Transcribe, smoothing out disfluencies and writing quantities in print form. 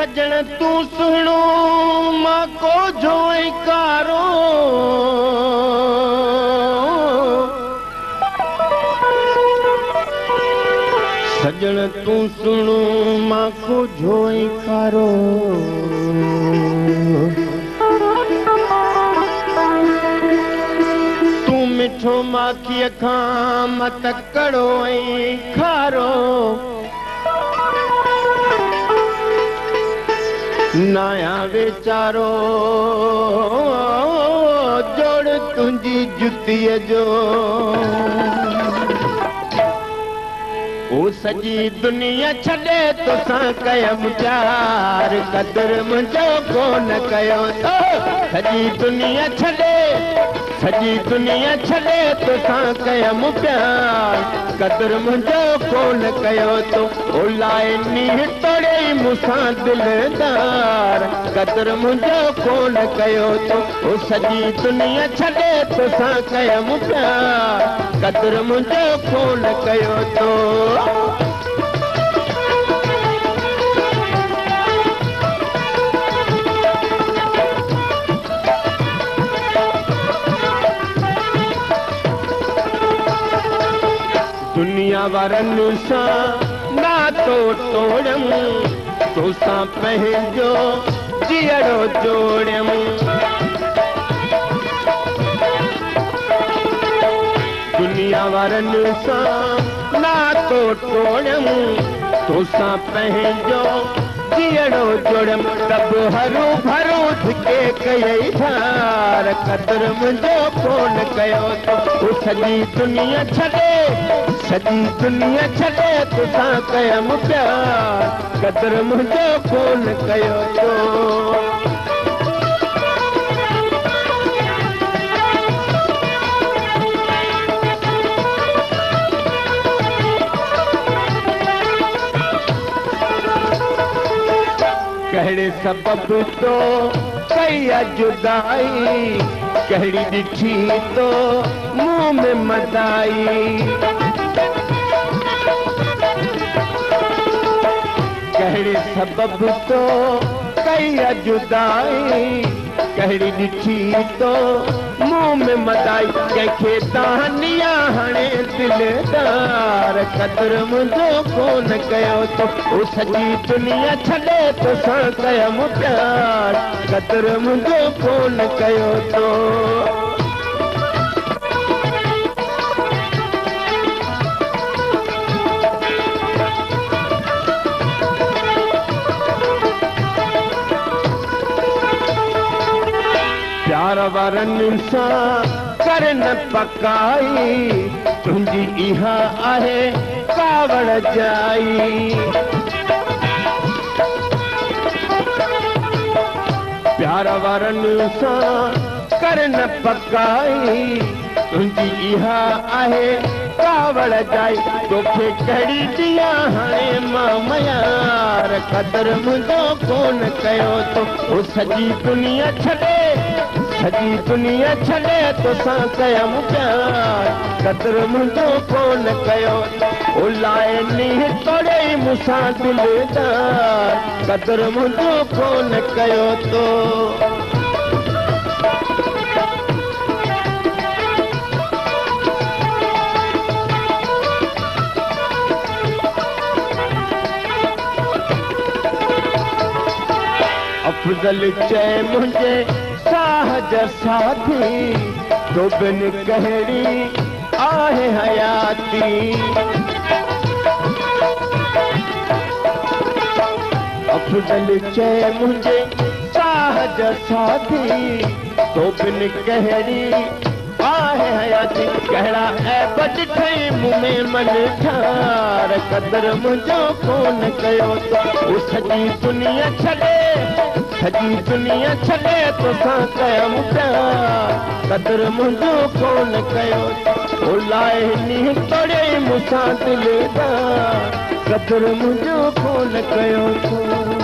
सजण तू सुहिणो मां को जो कारो सजण तू सुहिणो मां को जो कारो तू मिठो माखीअ खां मत कड़ो ऐं खारो नाया वेचारो जोड़ तुंहिंजी जुतीअ जो ओ सॼी दुनिया छॾे तोसां कयमि प्यार क़दुरु मुंहिंजो कोन कयो तो सॼी दुनिया छॾे तोसां कयमि प्यार क़दुरु मुंहिंजो कोन कयो तो ओ लाइ नीह तोड़े मूंसां दिलदार क़दुरु मुंहिंजो कोन कयो तो ओ सॼी दुनिया छॾे तोसां कयमि प्यार क़दुरु मुंहिंजो कोन कयो तो दुनिया वारनि सां नातो तोड़ियमि तोसां पंहिंजो जीअरो जोड़ियमि दुनिया वारनि सां नातो तोड़ियमि तोसां पंहिंजो जीअरो जोड़ियमि तब हरू भरू धिके कयई धार क़दुरु मुंहिंजो कोन कयो तो सॼी दुनिया छॾे तोसां कयमि प्यार क़दुरु मुंहिंजो कोन कयो तो कहिड़े सबबु तो कई जुदाई कहिड़ी ॾिठी तो मुंहुं में मदाई कहिड़े सबबु तो कई जुदाई कहिड़ी ॾिठी तो मुंहुं में मदाई कंहिंखे तहानिया हाणे दिलदार क़दुरु मुंहिंजो कोन कयो तो ओ सॼी दुनिया छॾे तोसां कयमि प्यार क़दुरु मुंहिंजो कोन कयो तो प्यार वारनि सां कर न पकाई तुंहिंजी इहा आहे कावड़ जाई प्यार वारनि सां कर न पकाई तुंहिंजी इहा आहे कावड़ जाई तोखे कहिड़ी दिया हाणे मां मयार क़दुरु मुंहिंजो कोन कयो तो ओ सॼी दुनिया छॾे तोसां कयमि प्यार क़दुरु मुंहिंजो कोन कयो ओ लाइ नीह तोड़े मूंसां दिलदार क़दुरु मुंहिंजो कोन कयो तो अफ़ज़ल चए मुंहिंजे साहज साथी तो बिन कहिड़ी आहे हयाती अफ़ज़ल चए मुंहिंजे साहज साथी तो बिन कहिड़ी आहे हयाती कहिड़ा ऐब ॾिठई मुंहुं में मन ठार क़दुरु मुंहिंजो कोन कयो तो ओ सॼी दुनिया छॾे तोसां कयमि प्यार क़दुरु मुंहिंजो कोन कयो ओ लाइ नीह तोड़े मूंसां दिलदार क़दुरु मुंहिंजो कोन कयो तो